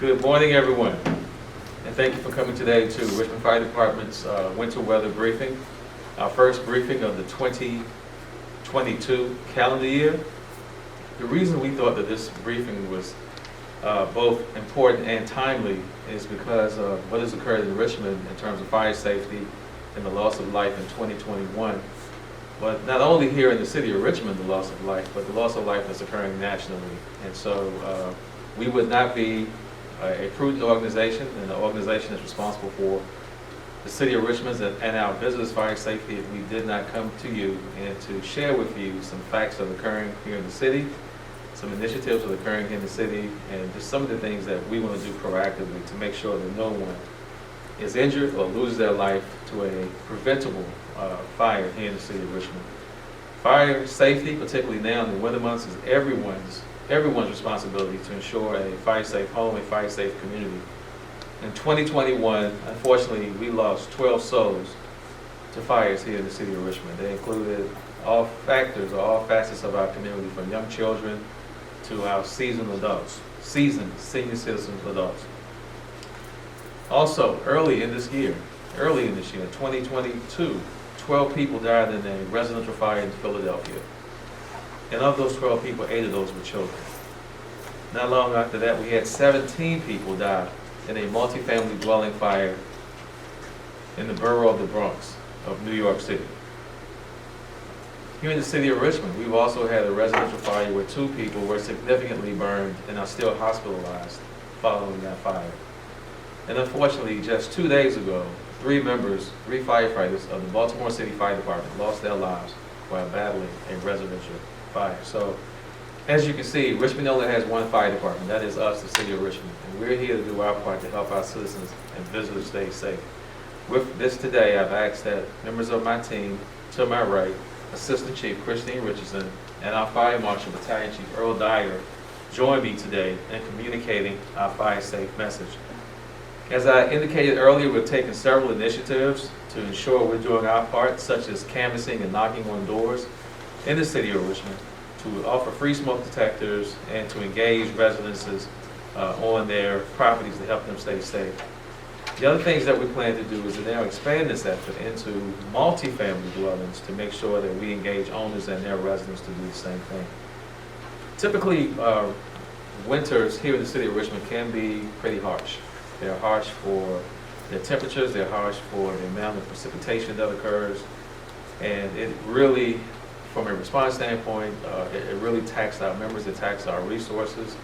Good morning, everyone, and thank you for coming today to Richmond Fire Department's winter weather briefing, our first briefing of the 2022 calendar year. The reason we thought that this briefing was both important and timely is because of what has occurred in Richmond in terms of fire safety and the loss of life in 2021. But not only here in the city of Richmond, the loss of life, but the loss of life that's occurring nationally. And so we would not be a prudent organization and an organization that's responsible for the city of Richmond and our visitors' fire safety if we did not come to you and to share with you some facts that are occurring here in the city, some initiatives that are occurring here in the city, and just some of the things that we want to do proactively to make sure that no one is injured or loses their life to a preventable fire here in the city of Richmond. Fire safety, particularly now in the winter months, is everyone's responsibility to ensure a fire-safe home, a fire-safe community. In 2021, unfortunately, we lost 12 souls to fires here in the city of Richmond. They included all factors or all facets of our community, from young children to our seasoned senior citizens adults. Also, early in this year, 2022, 12 people died in a residential fire in Philadelphia. And of those 12 people, 8 of those were children. Not long after that, we had 17 people die in a multifamily dwelling fire in the borough of the Bronx of New York City. Here in the city of Richmond, we've also had a residential fire where 2 people were significantly burned and are still hospitalized following that fire. And unfortunately, just 2 days ago, 3 firefighters of the Baltimore City Fire Department lost their lives while battling a residential fire. So, as you can see, Richmond only has one fire department. That is us, the city of Richmond. And we're here to do our part to help our citizens and visitors stay safe. With this today, I've asked that members of my team, to my right, Assistant Chief Christine Richardson, and our Fire Marshal, Battalion Chief Earl Dyer, join me today in communicating our fire safe message. As I indicated earlier, we're taking several initiatives to ensure we're doing our part, such as canvassing and knocking on doors in the city of Richmond to offer free smoke detectors and to engage residences on their properties to help them stay safe. The other things that we plan to do is to now expand this effort into multifamily dwellings to make sure that we engage owners and their residents to do the same thing. Typically, winters here in the city of Richmond can be pretty harsh. They're harsh for their temperatures, they're harsh for the amount of precipitation that occurs, and it really, from a response standpoint, it really taxes our members, it taxes our resources.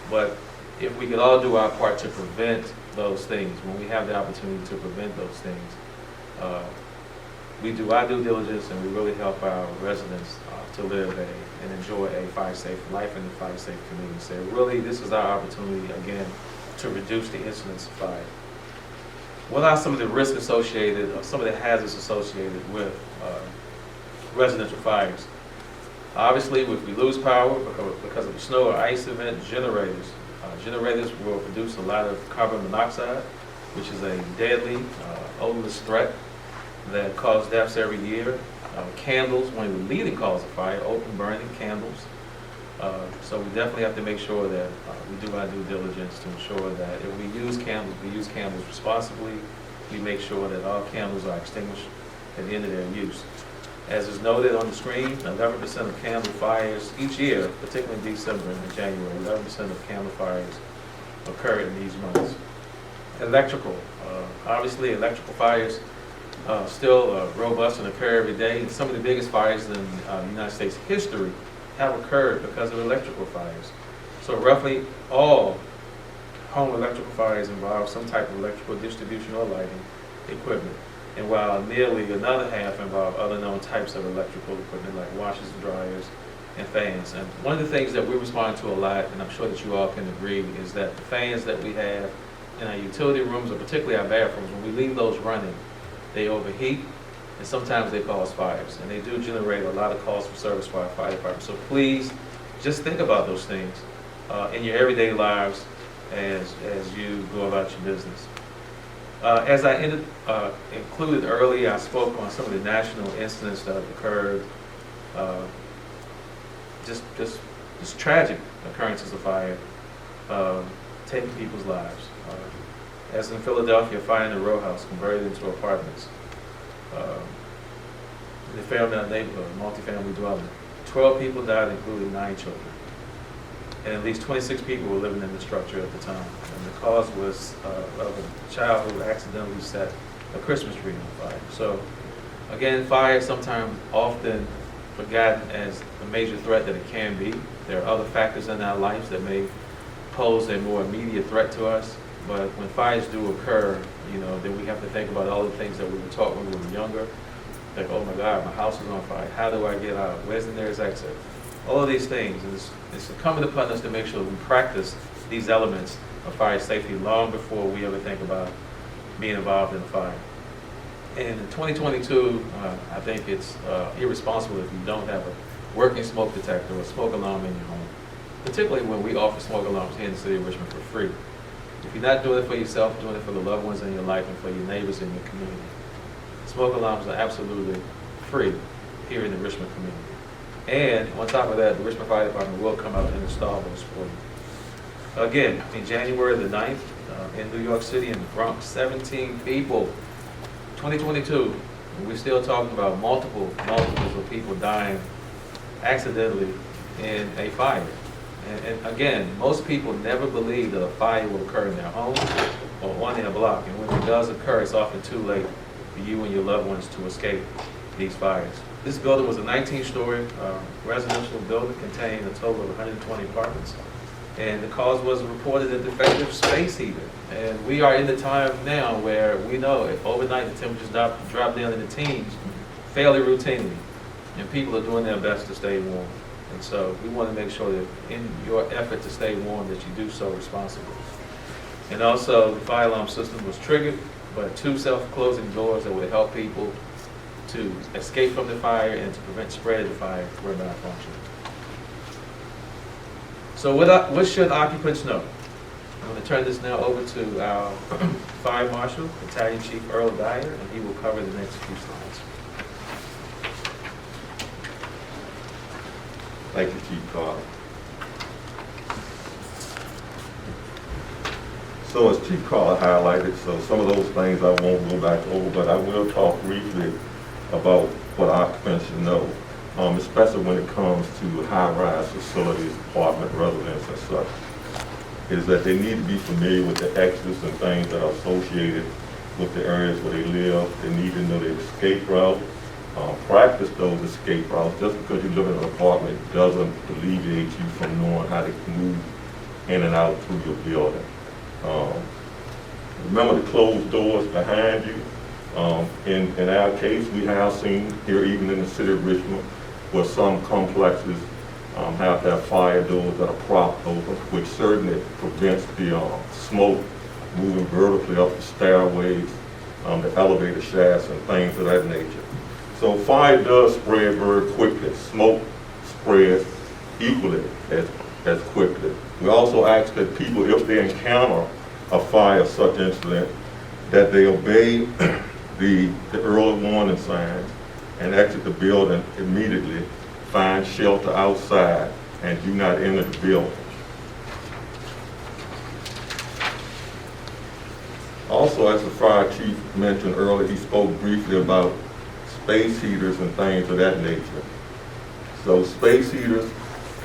But if we could all do our part to prevent those things, when we have the opportunity to prevent those things, we do our due diligence and we really help our residents to live and enjoy a fire-safe life in a fire-safe community. So really, this is our opportunity, again, to reduce the incidence of fire. What are some of the risks associated, or some of the hazards associated with residential fires? Obviously, if we lose power because of a snow or ice event, generators will produce a lot of carbon monoxide, which is a deadly, odorless threat that causes deaths every year. Candles, one of the leading causes of fire, open burning candles. So we definitely have to make sure that we do our due diligence to ensure that if we use candles responsibly. We make sure that all candles are extinguished at the end of their use. As is noted on the screen, 11% of candle fires each year, particularly in December and January, 11% of candle fires occur in these months. Electrical, obviously electrical fires still robust and occur every day. And some of the biggest fires in United States history have occurred because of electrical fires. So roughly all home electrical fires involve some type of electrical distribution or lighting equipment. And while nearly another half involve other known types of electrical equipment like washers and dryers and fans. And one of the things that we respond to a lot, and I'm sure that you all can agree, is that the fans that we have in our utility rooms, or particularly our bathrooms, when we leave those running, they overheat and sometimes they cause fires. And they do generate a lot of calls for service for our fire department. So please, just think about those things in your everyday lives as you go about your business. As I included earlier, I spoke on some of the national incidents that have occurred, just tragic occurrences of fire. taking people's lives. As in Philadelphia, a fire in the row house converted into apartments. In the Fairmount neighborhood, multifamily dwelling. 12 people died, including 9 children. And at least 26 people were living in the structure at the time. And the cause was of a child who accidentally set a Christmas tree on fire. So again, fire is sometimes often forgotten as a major threat that it can be. There are other factors in our lives that may pose a more immediate threat to us. But when fires do occur, then we have to think about all the things that we were taught when we were younger. Like, oh my God, my house is on fire. How do I get out? Where's the nearest exit? All of these things. It's incumbent upon us to make sure we practice these elements of fire safety long before we ever think about being involved in a fire. And in 2022, I think it's irresponsible if you don't have a working smoke detector or smoke alarm in your home, particularly when we offer smoke alarms here in the city of Richmond for free. If you're not doing it for yourself, doing it for the loved ones in your life and for your neighbors in your community. Smoke alarms are absolutely free here in the Richmond community. And on top of that, the Richmond Fire Department will come out and install those for you. Again, in January the 9th, in New York City, in the Bronx, 17 people. 2022, we're still talking about multiples of people dying accidentally in a fire. And again, most people never believe that a fire will occur in their home or on their block. And when it does occur, it's often too late for you and your loved ones to escape these fires. This building was a 19-story residential building containing a total of 120 apartments. And the cause was reported a defective space heater. And we are in the time now where we know if overnight the temperatures drop down in the teens fairly routinely, and people are doing their best to stay warm. And so we want to make sure that in your effort to stay warm that you do so responsibly. And also the fire alarm system was triggered by 2 self-closing doors that would help people to escape from the fire and to prevent spread of the fire were malfunctioning. So what should occupants know? I'm going to turn this now over to our Fire Marshal, Battalion Chief Earl Dyer, and he will cover the next few slides. Thank you, Chief Carter. So as Chief Carter highlighted, so some of those things I won't go back over, but I will talk briefly about what occupants should know, especially when it comes to high-rise facilities, apartment residence and such, is that they need to be familiar with the exits and things that are associated with the areas where they live. They need to know the escape route. Practice those escape routes. Just because you live in an apartment doesn't alleviate you from knowing how to move in and out through your building. Remember the closed doors behind you. In our case, we have seen here, even in the city of Richmond, where some complexes have to have fire doors that are propped open, which certainly prevents the smoke moving vertically up the stairways, the elevator shafts, and things of that nature. So fire does spread very quickly. Smoke spreads equally as quickly. We also ask that people, if they encounter a fire such incident, that they obey the early warning signs and exit the building immediately, find shelter outside, and do not enter the building. Also, as the fire chief mentioned earlier, he spoke briefly about space heaters and things of that nature. So space heaters,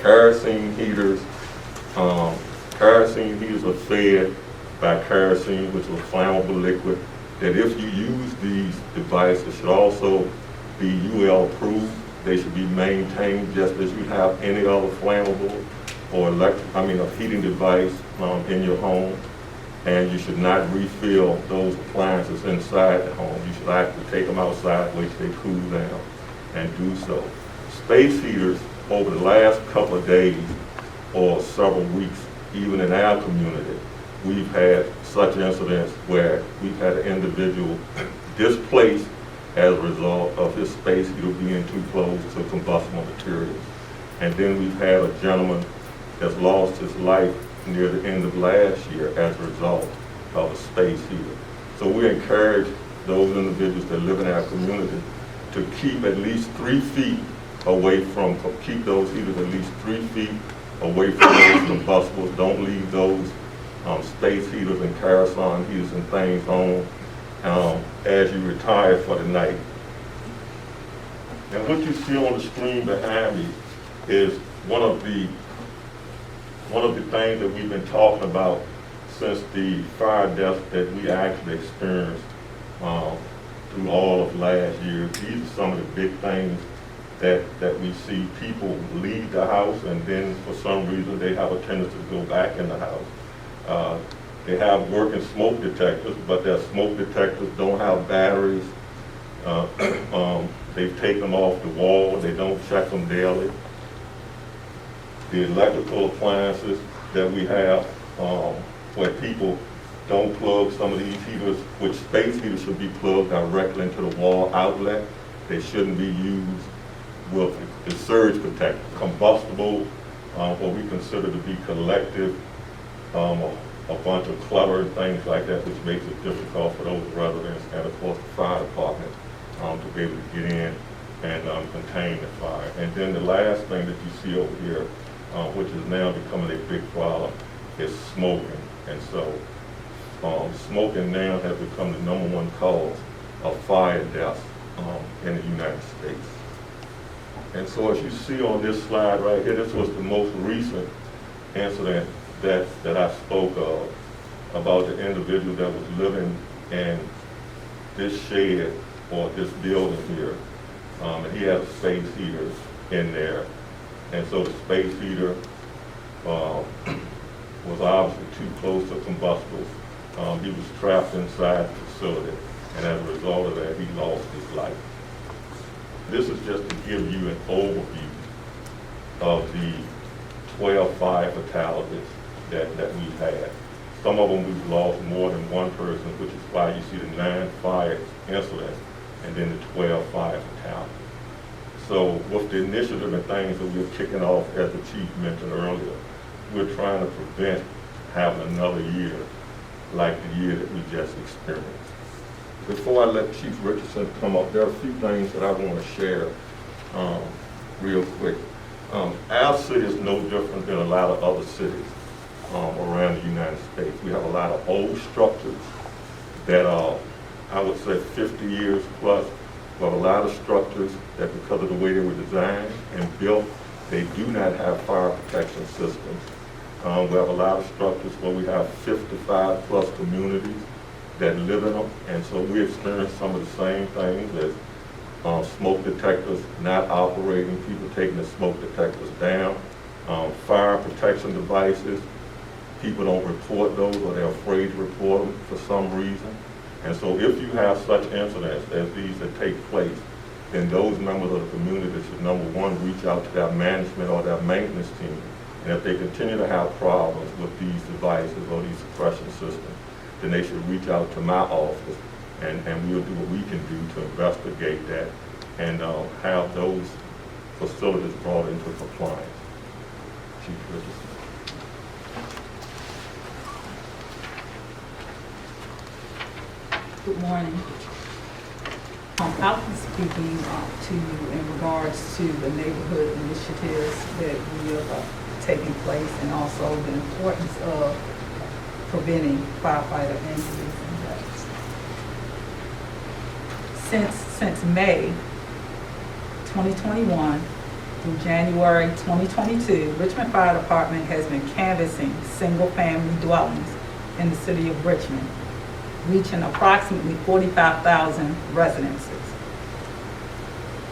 kerosene heaters are fed by kerosene, which is a flammable liquid, that if you use these devices should also be UL approved. They should be maintained just as you have any other flammable or a heating device in your home. And you should not refill those appliances inside the home. You should actually take them outside, wait till they cool down, and do so. Space heaters, over the last couple of days or several weeks, even in our community, we've had such incidents where we've had an individual displaced as a result of his space heater being too close to combustible materials. And then we've had a gentleman that's lost his life near the end of last year as a result of a space heater. So we encourage those individuals that live in our community to keep at least 3 feet away from, keep those heaters at least 3 feet away from those combustibles. Don't leave those space heaters and kerosene heaters and things on as you retire for the night. And what you see on the screen behind me is one of the things that we've been talking about since the fire deaths that we actually experienced through all of last year. These are some of the big things that we see. People leave the house and then for some reason they have a tendency to go back in the house. They have working smoke detectors, but their smoke detectors don't have batteries. They've taken them off the wall. They don't check them daily. The electrical appliances that we have, where people don't plug some of these heaters, which space heaters should be plugged directly into the wall outlet. They shouldn't be used with the surge protector, combustible, what we consider to be collective, a bunch of clutter and things like that, which makes it difficult for those residents and of course the fire department to be able to get in and contain the fire. And then the last thing that you see over here, which is now becoming a big problem, is smoking. And so smoking now has become the #1 cause of fire deaths in the United States. And so as you see on this slide right here, this was the most recent incident that I spoke of, about the individual that was living in this shed or this building here. And he had a space heater in there. And so the space heater was obviously too close to combustible. He was trapped inside the facility, and as a result of that, he lost his life. This is just to give you an overview of the 12 fire fatalities that we've had. Some of them we've lost more than one person, which is why you see the 9 fire incidents and then the 12 fire fatalities. So with the initiative and things that we're kicking off, as the chief mentioned earlier, we're trying to prevent having another year like the year that we just experienced. Before I let Chief Richardson come up, there are a few things that I want to share real quick. Our city is no different than a lot of other cities around the United States. We have a lot of old structures that are, I would say, 50 years plus. We have a lot of structures that, because of the way they were designed and built, they do not have fire protection systems. We have a lot of structures where we have 55 plus communities that live in them, and so we experience some of the same things as smoke detectors not operating, people taking the smoke detectors down, fire protection devices, people don't report those or they're afraid to report them for some reason. And so if you have such incidents as these that take place, then those members of the community should, #1, reach out to their management or their maintenance team. And if they continue to have problems with these devices or these suppression systems, then they should reach out to my office, and we'll do what we can do to investigate that and have those facilities brought into compliance. Chief Richardson. Good morning. I'll be speaking to you in regards to the neighborhood initiatives that we have taking place, and also the importance of preventing firefighter injuries and deaths. Since May 2021 through January 2022, Richmond Fire Department has been canvassing single-family dwellings in the city of Richmond, reaching approximately 45,000 residences.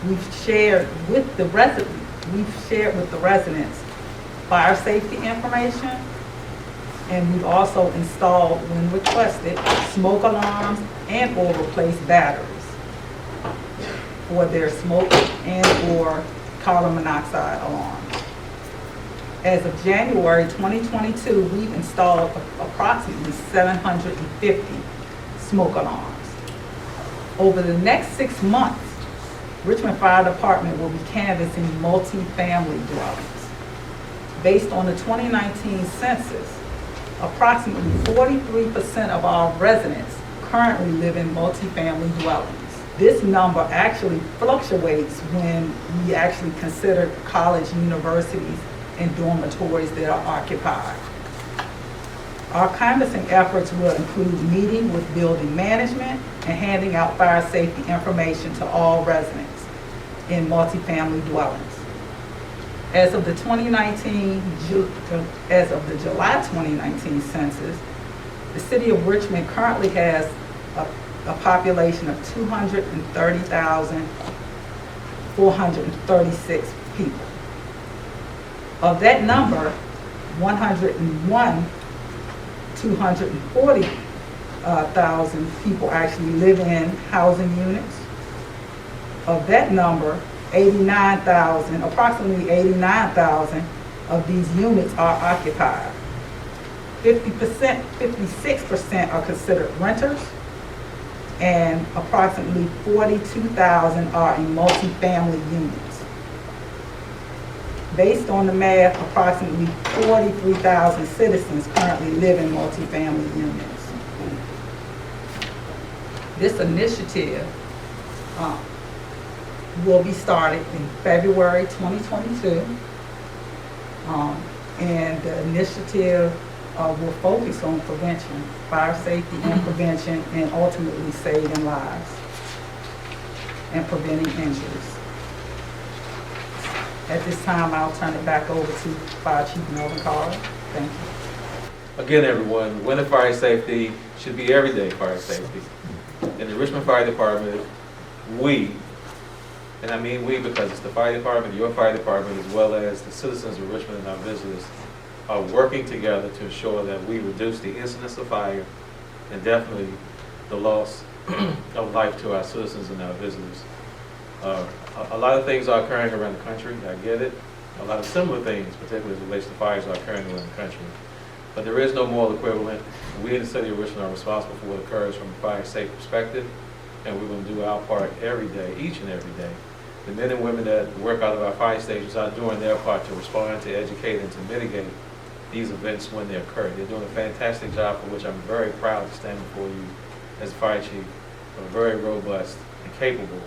We've shared with the residents fire safety information, and we've also installed, when requested, smoke alarms and or replaced batteries for their smoke and or carbon monoxide alarms. As of January 2022, we've installed approximately 750 smoke alarms. Over the next 6 months, Richmond Fire Department will be canvassing multi-family dwellings. Based on the 2019 census, approximately 43% of our residents currently live in multi-family dwellings. This number actually fluctuates when we actually consider college, universities, and dormitories that are occupied. Our canvassing efforts will include meeting with building management and handing out fire safety information to all residents in multifamily dwellings. As of the July 2019 census, the city of Richmond currently has a population of 230,436 people. Of that number, 240,000 people actually live in housing units. Of that number, approximately 89,000 of these units are occupied. 56% are considered renters, and approximately 42,000 are in multifamily units. Based on the math, approximately 43,000 citizens currently live in multifamily units. This initiative will be started in February 2022. And the initiative will focus on prevention, fire safety and prevention, and ultimately saving lives and preventing injuries. At this time, I'll turn it back over to Fire Chief Melvin. Thank you. Again, everyone, winter fire safety should be everyday fire safety. In the Richmond Fire Department, we, and I mean we because it's the fire department, your fire department, as well as the citizens of Richmond and our visitors, are working together to ensure that we reduce the incidence of fire and definitely the loss of life to our citizens and our visitors. A lot of things are occurring around the country, I get it. A lot of similar things, particularly as it relates to fires, are occurring around the country. But there is no moral equivalent. We in the city of Richmond are responsible for what occurs from a fire safe perspective, and we're going to do our part every day, each and every day. The men and women that work out of our fire stations are doing their part to respond, to educate, and to mitigate these events when they occur. They're doing a fantastic job, for which I'm very proud to stand before you as fire chief, a very robust and capable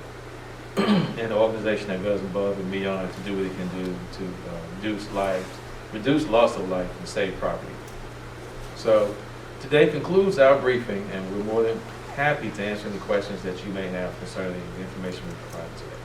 an organization that goes above and beyond to do what it can do to reduce loss of life and save property. So today concludes our briefing, and we're more than happy to answer any questions that you may have concerning the information we provided today.